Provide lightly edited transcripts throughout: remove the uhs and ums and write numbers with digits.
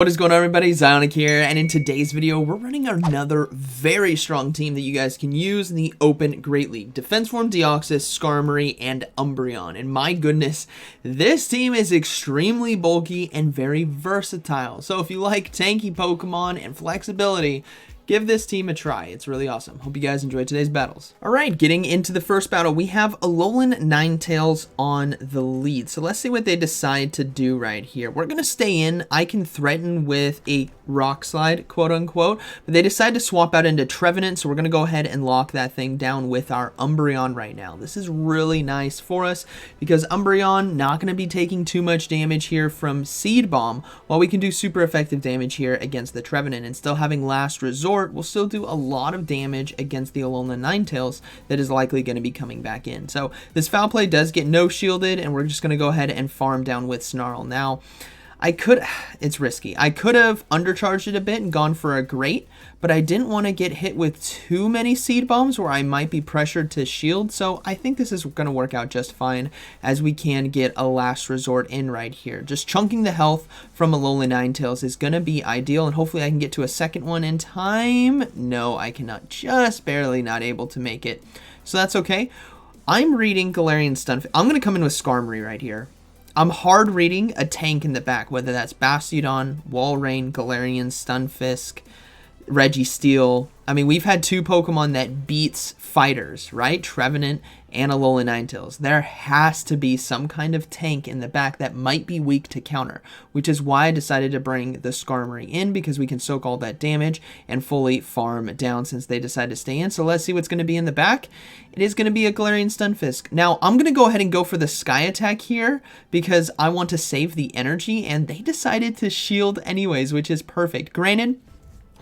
What is going on, everybody? ZyoniK here, and in today's video, we're running another very strong team that you guys can use in the Open Great League. Defense Form, Deoxys, Skarmory, and Umbreon. And my goodness, this team is extremely bulky and very versatile. So if you like tanky Pokemon and flexibility, give this team a try. It's really awesome. Hope you guys enjoyed today's battles. All right, getting into the first battle, we have Alolan Ninetales on the lead. So let's see what they decide to do right here. We're going to stay in. I can threaten with a Rock Slide, quote unquote, but they decide to swap out into Trevenant. So we're going to go ahead and lock that thing down with our Umbreon right now. This is really nice for us because Umbreon not going to be taking too much damage here from Seed Bomb, while we can do super effective damage here against the Trevenant, and still having Last Resort will still do a lot of damage against the Alolan Ninetales that is likely going to be coming back in. So this foul play does get no shielded, and we're just going to go ahead and farm down with Snarl. Now, it's risky. I could have undercharged it a bit and gone for a Great, but I didn't want to get hit with too many Seed Bombs where I might be pressured to shield, so I think this is going to work out just fine, as we can get a Last Resort in right here. Just chunking the health from Alolan Ninetales is going to be ideal, and hopefully I can get to a second one in time. No, I cannot. Just barely not able to make it, so that's okay. I'm reading Galarian Stunfisk. I'm going to come in with Skarmory right here. I'm hard reading a tank in the back, whether that's Bastiodon, Walrein, Galarian, Stunfisk, Registeel. I mean, we've had two Pokemon that beats fighters, right? Trevenant and Alolan Ninetales. There has to be some kind of tank in the back that might be weak to counter, which is why I decided to bring the Skarmory in, because we can soak all that damage and fully farm down since they decided to stay in. So let's see what's going to be in the back. It is going to be a Galarian Stunfisk. Now, I'm going to go ahead and go for the Sky Attack here because I want to save the energy, and they decided to shield anyways, which is perfect. Granted,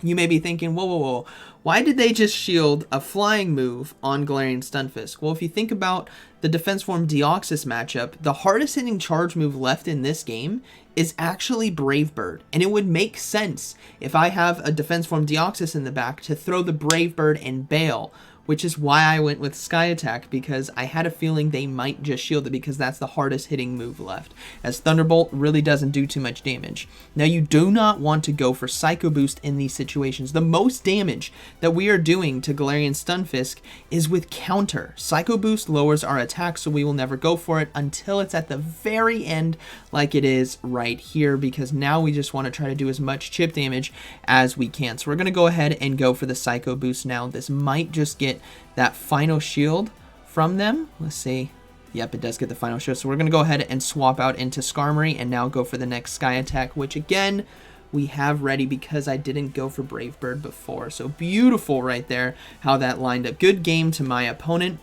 you may be thinking, whoa, why did they just shield a flying move on Galarian Stunfisk? Well, if you think about the Defense Form Deoxys matchup, the hardest hitting charge move left in this game is actually Brave Bird. And it would make sense if I have a Defense Form Deoxys in the back to throw the Brave Bird and bail, which is why I went with Sky Attack, because I had a feeling they might just shield it because that's the hardest hitting move left, as Thunderbolt really doesn't do too much damage. Now, you do not want to go for Psycho Boost in these situations. The most damage that we are doing to Galarian Stunfisk is with counter. Psycho Boost lowers our attack, so we will never go for it until it's at the very end, like it is right here, because now we just want to try to do as much chip damage as we can. So we're going to go ahead and go for the Psycho Boost now. This might just get that final shield from them. Let's see. Yep, it does get the final shield. So we're going to go ahead and swap out into Skarmory and now go for the next Sky Attack, which again, we have ready because I didn't go for Brave Bird before. So beautiful right there how that lined up. Good game to my opponent.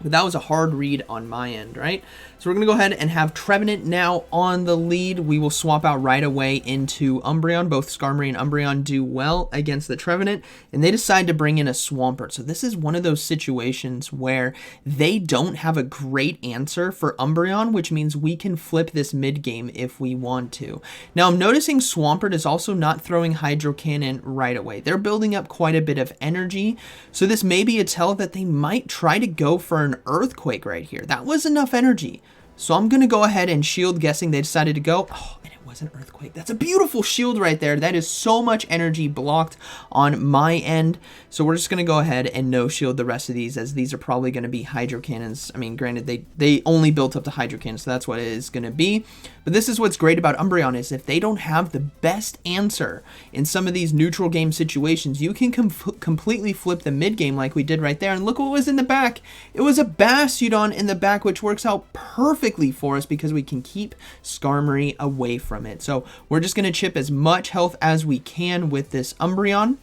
But that was a hard read on my end, right? So we're going to go ahead and have Trevenant now on the lead. We will swap out right away into Umbreon. Both Skarmory and Umbreon do well against the Trevenant, and they decide to bring in a Swampert. So this is one of those situations where they don't have a great answer for Umbreon, which means we can flip this mid-game if we want to. Now, I'm noticing Swampert is also not throwing Hydro Cannon right away. They're building up quite a bit of energy, so this may be a tell that they might try to go for an Earthquake right here. That was enough energy. So I'm going to go ahead and shield, guessing they decided to go. Oh, and it was an Earthquake. That's a beautiful shield right there. That is so much energy blocked on my end. So we're just going to go ahead and no shield the rest of these, as these are probably going to be Hydro Cannons. I mean, granted, they only built up to Hydro Cannons, so that's what it is going to be. But this is what's great about Umbreon, is if they don't have the best answer in some of these neutral game situations, you can completely flip the mid game like we did right there. And look what was in the back. It was a Bastiodon in the back, which works out perfectly for us because we can keep Skarmory away from it. So we're just going to chip as much health as we can with this Umbreon.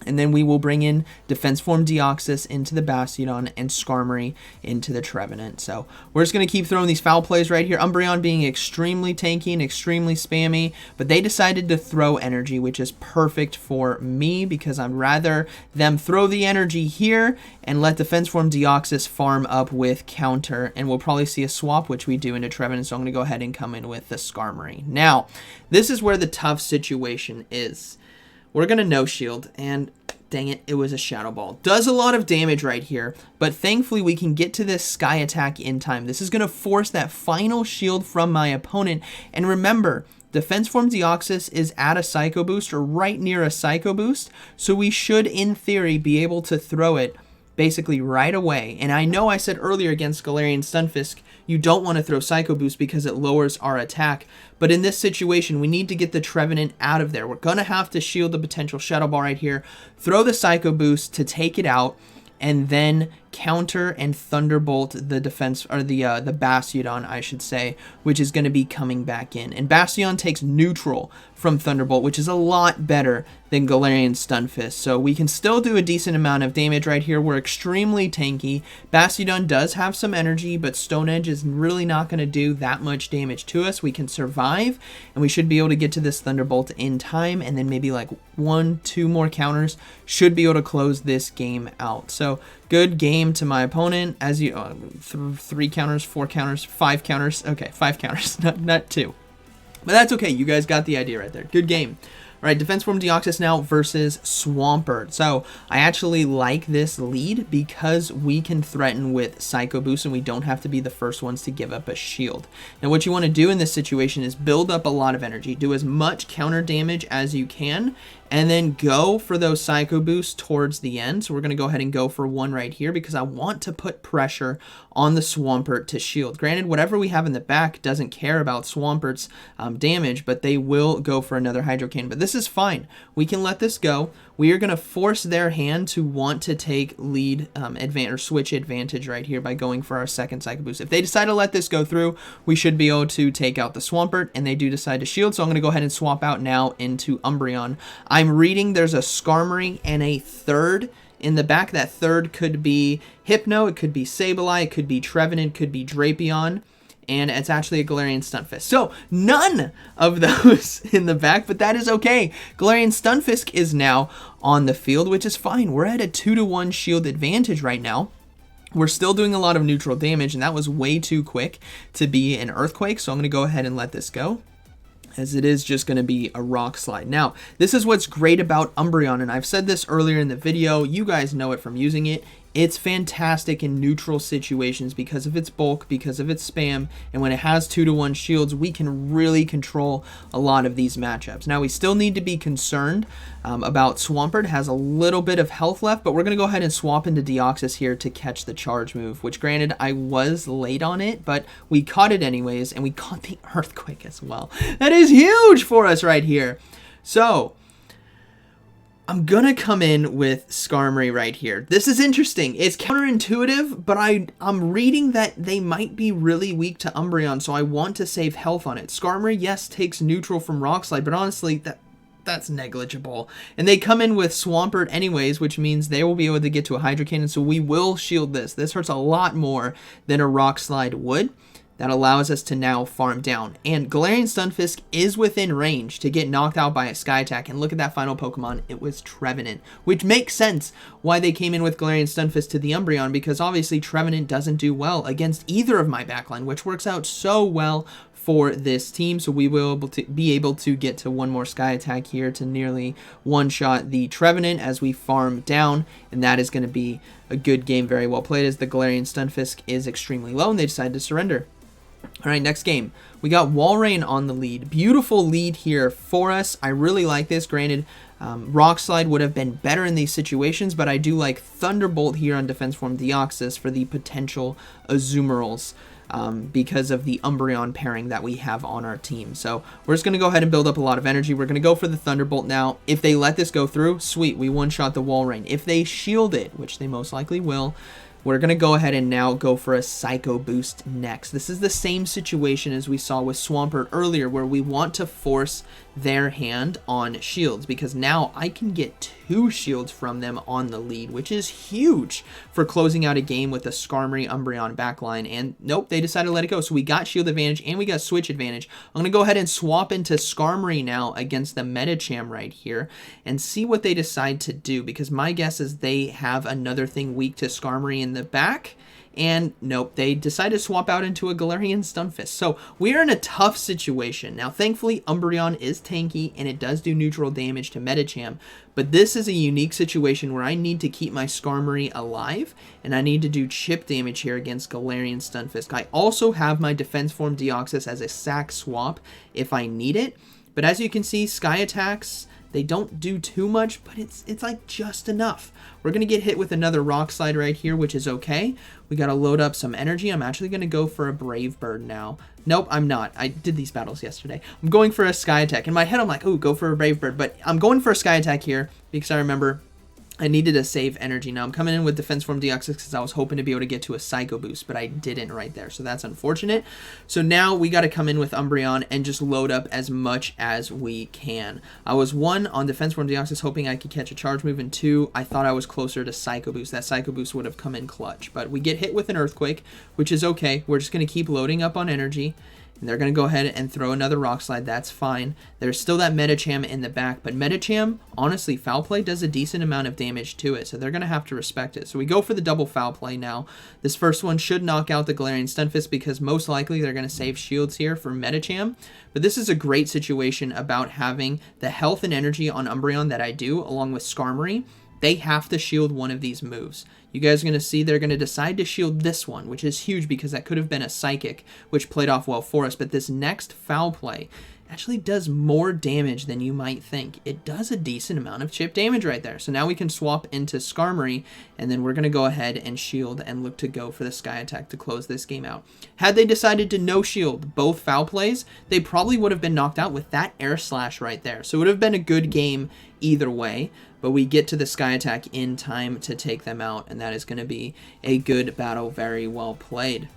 And then we will bring in Defense Form Deoxys into the Bastiodon and Skarmory into the Trevenant. So we're just going to keep throwing these foul plays right here. Umbreon being extremely tanky and extremely spammy, but they decided to throw energy, which is perfect for me because I'd rather them throw the energy here and let Defense Form Deoxys farm up with counter. And we'll probably see a swap, which we do into Trevenant. So I'm going to go ahead and come in with the Skarmory. Now, this is where the tough situation is. We're going to no shield, and dang it, it was a Shadow Ball. Does a lot of damage right here, but thankfully we can get to this Sky Attack in time. This is going to force that final shield from my opponent, and remember, Defense Form Deoxys is at a Psycho Boost or right near a Psycho Boost, so we should, in theory, be able to throw it basically right away. And I know I said earlier against Galarian Stunfisk, you don't want to throw Psycho Boost because it lowers our attack. But in this situation, we need to get the Trevenant out of there. We're going to have to shield the potential Shadow Ball right here, throw the Psycho Boost to take it out, and then counter and Thunderbolt the defense, or the Bastiodon, I should say, which is going to be coming back in. And Bastiodon takes neutral from Thunderbolt, which is a lot better than Galarian Stunfisk. So we can still do a decent amount of damage right here. We're extremely tanky. Bastiodon does have some energy, but Stone Edge is really not going to do that much damage to us. We can survive, and we should be able to get to this Thunderbolt in time, and then maybe like 1-2 more counters should be able to close this game out. So good game to my opponent. As you 3 counters, 4 counters, 5 counters. Okay, 5 counters, not 2. But that's okay. You guys got the idea right there. Good game. All right, Defense Form Deoxys now versus Swampert. So I actually like this lead because we can threaten with Psycho Boost and we don't have to be the first ones to give up a shield. Now what you want to do in this situation is build up a lot of energy. Do as much counter damage as you can, and then go for those Psycho Boosts towards the end. So we're going to go ahead and go for one right here because I want to put pressure on the Swampert to shield. Granted, whatever we have in the back doesn't care about Swampert's damage, but they will go for another Hydro Cane. But this is fine. We can let this go. We are going to force their hand to want to take lead advantage or switch advantage right here by going for our second Psycho Boost. If they decide to let this go through, we should be able to take out the Swampert, and they do decide to shield. So I'm going to go ahead and swap out now into Umbreon. I'm reading there's a Skarmory and a third in the back. That third could be Hypno, it could be Sableye, it could be Trevenant, it could be Drapion, and it's actually a Galarian Stunfisk. So none of those in the back, but that is okay. Galarian Stunfisk is now on the field, which is fine. We're at a 2-to-1 shield advantage right now. We're still doing a lot of neutral damage, and that was way too quick to be an Earthquake, so I'm going to go ahead and let this go, as it is just going to be a Rock Slide. Now, this is what's great about Umbreon, and I've said this earlier in the video. You guys know it from using it. It's fantastic in neutral situations because of its bulk, because of its spam, and when it has 2-to-1 shields, we can really control a lot of these matchups. Now, we still need to be concerned about Swampert. It has a little bit of health left, but we're going to go ahead and swap into Deoxys here to catch the charge move, which granted, I was late on it, but we caught it anyways, and we caught the Earthquake as well. That is huge for us right here. So I'm gonna come in with Skarmory right here. This is interesting. It's counterintuitive, but I'm reading that they might be really weak to Umbreon, so I want to save health on it. Skarmory, yes, takes neutral from Rock Slide, but honestly, that's negligible. And they come in with Swampert anyways, which means they will be able to get to a Hydro Cannon, so we will shield this. This hurts a lot more than a Rock Slide would. That allows us to now farm down. And Galarian Stunfisk is within range to get knocked out by a Sky Attack. And look at that final Pokemon. It was Trevenant, which makes sense why they came in with Galarian Stunfisk to the Umbreon, because obviously Trevenant doesn't do well against either of my backline, which works out so well for this team. So we will be able to get to one more Sky Attack here to nearly one-shot the Trevenant as we farm down, and that is going to be a good game. Very well played, as the Galarian Stunfisk is extremely low and they decide to surrender. All right, next game. We got Walrein on the lead. Beautiful lead here for us. I really like this. Granted, Rock Slide would have been better in these situations, but I do like Thunderbolt here on Defense Form Deoxys for the potential Azumarill because of the Umbreon pairing that we have on our team. So we're just going to go ahead and build up a lot of energy. We're going to go for the Thunderbolt now. If they let this go through, sweet, we one-shot the Walrein. If they shield it, which they most likely will, we're going to go ahead and now go for a Psycho Boost next. This is the same situation as we saw with Swampert earlier, where we want to force their hand on shields, because now I can get 2 shields from them on the lead, which is huge for closing out a game with a Skarmory Umbreon backline. And nope, they decided to let it go. So we got shield advantage and we got switch advantage. I'm going to go ahead and swap into Skarmory now against the Medicham right here and see what they decide to do, because my guess is they have another thing weak to Skarmory in the back, And nope, they decided to swap out into a Galarian Stunfisk. So we are in a tough situation. Now, thankfully, Umbreon is tanky, and it does do neutral damage to Medicham. But this is a unique situation where I need to keep my Skarmory alive, and I need to do chip damage here against Galarian Stunfisk. I also have my Defense Form Deoxys as a sack swap if I need it. But as you can see, Sky attacks, they don't do too much, but it's like just enough. We're going to get hit with another Rock Slide right here, which is okay. We got to load up some energy. I'm actually going to go for a Brave Bird now. Nope, I'm not. I did these battles yesterday. I'm going for a Sky Attack. In my head, I'm like, ooh, go for a Brave Bird. But I'm going for a Sky Attack here because I remember I needed to save energy. Now I'm coming in with Defense Form Deoxys because I was hoping to be able to get to a Psycho Boost, but I didn't right there, so that's unfortunate. So now we got to come in with Umbreon and just load up as much as we can. I was 1 on Defense Form Deoxys hoping I could catch a Charge Move, and 2, I thought I was closer to Psycho Boost. That Psycho Boost would have come in clutch, but we get hit with an Earthquake, which is okay. We're just going to keep loading up on energy. And they're going to go ahead and throw another Rock Slide. That's fine. There's still that Medicham in the back. But Medicham, honestly, Foul Play does a decent amount of damage to it. So they're going to have to respect it. So we go for the double Foul Play now. This first one should knock out the Galarian Stunfisk because most likely they're going to save shields here for Medicham. But this is a great situation about having the health and energy on Umbreon that I do, along with Skarmory. They have to shield one of these moves. You guys are going to see they're going to decide to shield this one, which is huge because that could have been a Psychic, which played off well for us. But this next Foul Play actually does more damage than you might think. It does a decent amount of chip damage right there. So now we can swap into Skarmory, and then we're going to go ahead and shield and look to go for the Sky Attack to close this game out. Had they decided to no shield both Foul Plays, they probably would have been knocked out with that Air Slash right there. So it would have been a good game either way. But we get to the Sky Attack in time to take them out, and that is going to be a good battle, very well played.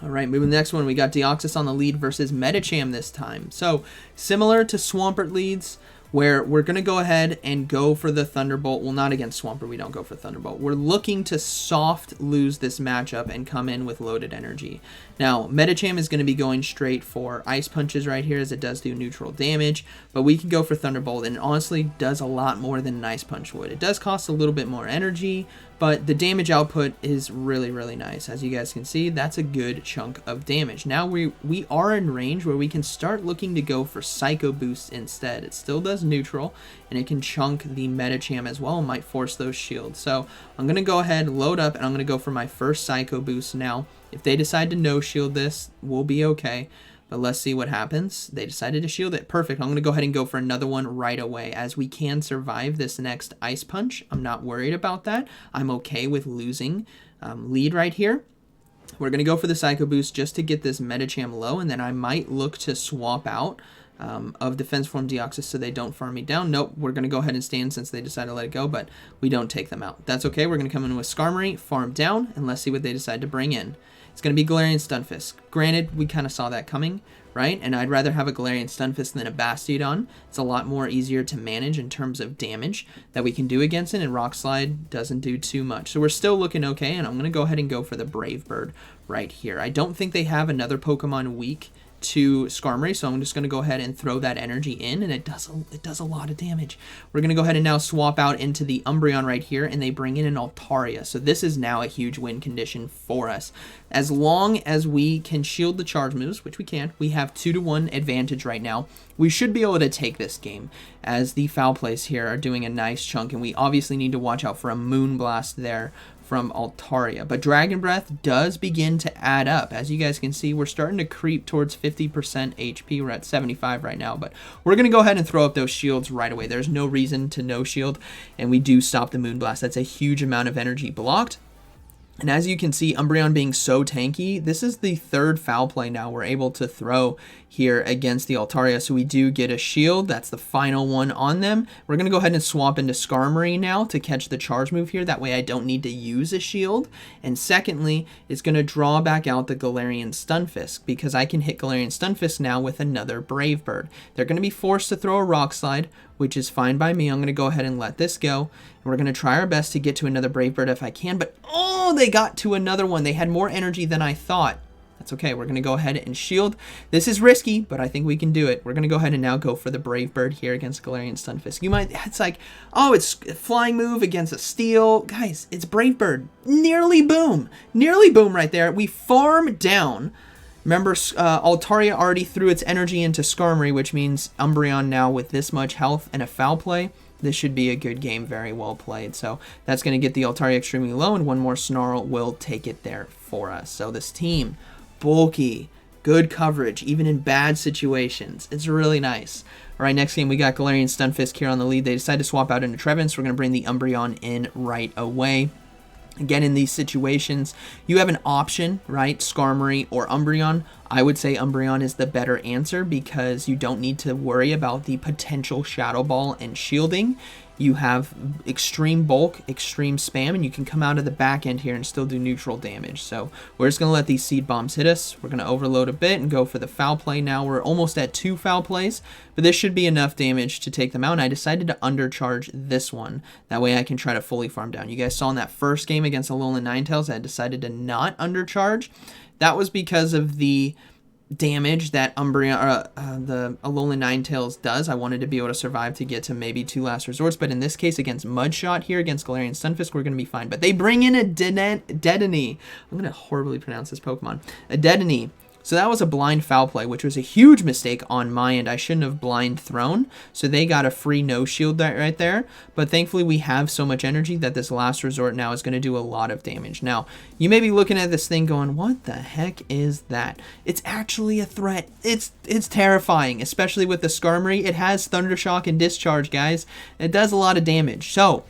All right, moving to the next one, we got Deoxys on the lead versus Medicham this time. So, similar to Swampert leads, where we're going to go ahead and go for the Thunderbolt. Well, not against Swampert, we don't go for Thunderbolt. We're looking to soft lose this matchup and come in with loaded energy. Now, Medicham is going to be going straight for Ice Punches right here, as it does do neutral damage, but we can go for Thunderbolt, and it honestly does a lot more than an Ice Punch would. It does cost a little bit more energy, but the damage output is really, really nice. As you guys can see, that's a good chunk of damage. Now we are in range where we can start looking to go for Psycho Boost instead. It still does neutral, and it can chunk the Medicham as well and might force those shields. So I'm going to go ahead, load up, and I'm going to go for my first Psycho Boost now. If they decide to no shield this, we'll be okay. But let's see what happens. They decided to shield it. Perfect. I'm going to go ahead and go for another one right away, as we can survive this next Ice Punch. I'm not worried about that. I'm okay with losing lead right here. We're going to go for the Psycho Boost just to get this Medicham low, and then I might look to swap out of Defense Form Deoxys so they don't farm me down. Nope, we're going to go ahead and stand since they decided to let it go, but we don't take them out. That's okay. We're going to come in with Skarmory, farm down, and let's see what they decide to bring in. It's going to be Galarian Stunfisk. Granted, we kind of saw that coming, right? And I'd rather have a Galarian Stunfisk than a Bastiodon. It's a lot more easier to manage in terms of damage that we can do against it, and Rock Slide doesn't do too much. So we're still looking okay, and I'm going to go ahead and go for the Brave Bird right here. I don't think they have another Pokemon weak to Skarmory, so I'm just going to go ahead and throw that energy in, and it does a lot of damage. We're going to go ahead and now swap out into the Umbreon right here, and they bring in an Altaria. So this is now a huge win condition for us. As long as we can shield the charge moves, which we can, we have 2-to-1 advantage right now. We should be able to take this game, as the Foul Plays here are doing a nice chunk, and we obviously need to watch out for a Moonblast there from Altaria. But Dragon Breath does begin to add up. As you guys can see, we're starting to creep towards 50% HP. We're at 75 right now, but we're going to go ahead and throw up those shields right away. There's no reason to no shield, and we do stop the Moonblast. That's a huge amount of energy blocked. And as you can see, Umbreon being so tanky, this is the third Foul Play now we're able to throw here against the Altaria. So we do get a shield. That's the final one on them. We're going to go ahead and swap into Skarmory now to catch the charge move here. That way I don't need to use a shield. And secondly, it's going to draw back out the Galarian Stunfisk, because I can hit Galarian Stunfisk now with another Brave Bird. They're going to be forced to throw a Rock Slide, which is fine by me. I'm going to go ahead and let this go. And we're going to try our best to get to another Brave Bird if I can. But, oh, they got to another one. They had more energy than I thought. That's okay. We're going to go ahead and shield. This is risky, but I think we can do it. We're going to go ahead and now go for the Brave Bird here against Galarian Stunfisk. You might, it's like, oh, it's a flying move against a steel. Guys, it's Brave Bird. Nearly boom. Nearly boom right there. We farm down. Remember, Altaria already threw its energy into Skarmory, which means Umbreon now with this much health and a foul play. This should be a good game, very well played. So that's going to get the Altaria extremely low, and one more Snarl will take it there for us. So this team, bulky, good coverage, even in bad situations. It's really nice. All right, next game, we got Galarian Stunfisk here on the lead. They decide to swap out into Trevenant, so we're going to bring the Umbreon in right away. Again, in these situations, you have an option, right? Skarmory or Umbreon. I would say Umbreon is the better answer because you don't need to worry about the potential Shadow Ball and shielding. You have extreme bulk, extreme spam, and you can come out of the back end here and still do neutral damage. So we're just going to let these Seed Bombs hit us. We're going to overload a bit and go for the foul play now. We're almost at 2 foul plays, but this should be enough damage to take them out. And I decided to undercharge this one. That way I can try to fully farm down. You guys saw in that first game against Alolan Ninetales, I decided to not undercharge. That was because of the damage that Umbreon, the Alolan Ninetales does. I wanted to be able to survive to get to maybe 2 last resorts, but in this case against Mudshot here, against Galarian Stunfisk, we're going to be fine. But they bring in a Dedenne. I'm going to horribly pronounce this Pokemon. A Dedenne. So that was a blind foul play, which was a huge mistake on my end. I shouldn't have blind thrown. So they got a free no shield right there. But thankfully we have so much energy that this last resort now is going to do a lot of damage. Now, you may be looking at this thing going, what the heck is that? It's actually a threat. It's terrifying, especially with the Skarmory. It has Thundershock and Discharge, guys. It does a lot of damage. So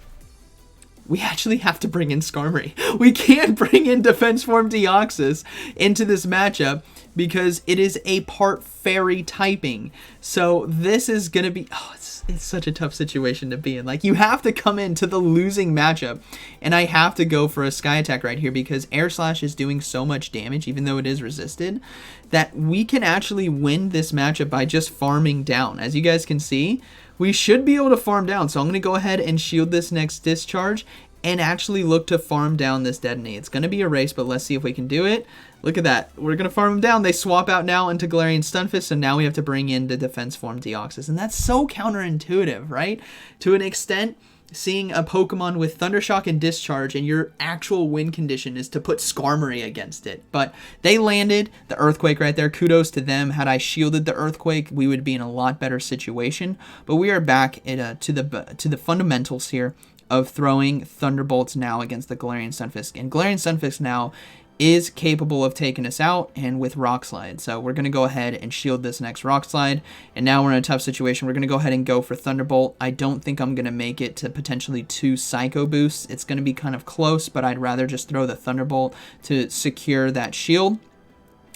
we actually have to bring in Skarmory. We can't bring in Defense Form Deoxys into this matchup because it is a part fairy typing. So this is going to be, oh, it's such a tough situation to be in. Like, you have to come into the losing matchup, and I have to go for a Sky Attack right here because Air Slash is doing so much damage, even though it is resisted, that we can actually win this matchup by just farming down. As you guys can see, we should be able to farm down. So I'm going to go ahead and shield this next Discharge and actually look to farm down this Dedenne. It's going to be a race, but let's see if we can do it. Look at that. We're going to farm him down. They swap out now into Galarian Stunfisk, so now we have to bring in the Defense Form Deoxys. And that's so counterintuitive, right? To an extent, seeing a Pokemon with Thundershock and Discharge and your actual win condition is to put Skarmory against it. But they landed the Earthquake right there. Kudos to them. Had I shielded the Earthquake, we would be in a lot better situation. But we are back to the fundamentals here of throwing Thunderbolts now against the Galarian Stunfisk. And Galarian Stunfisk now is capable of taking us out and with Rock Slide. So we're going to go ahead and shield this next Rock Slide. And now we're in a tough situation. We're going to go ahead and go for Thunderbolt. I don't think I'm going to make it to potentially 2 Psycho Boosts. It's going to be kind of close, but I'd rather just throw the Thunderbolt to secure that shield.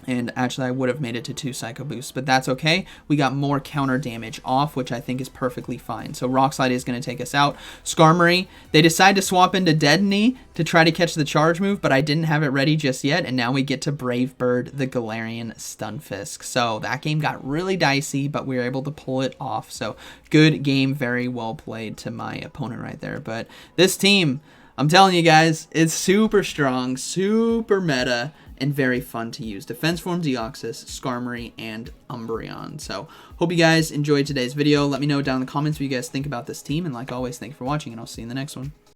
And actually, I would have made it to 2 Psycho Boosts, but that's okay. We got more counter damage off, which I think is perfectly fine. So Rock Slide is going to take us out. Skarmory, they decide to swap into Dedenne to try to catch the charge move, but I didn't have it ready just yet, and now we get to Brave Bird the Galarian Stunfisk. So that game got really dicey, but we were able to pull it off. So good game, very well played to my opponent right there. But this team, I'm telling you guys, it's super strong, super meta, and very fun to use. Defense Form Deoxys, Skarmory, and Umbreon. So, hope you guys enjoyed today's video. Let me know down in the comments what you guys think about this team. And like always, thank you for watching, and I'll see you in the next one.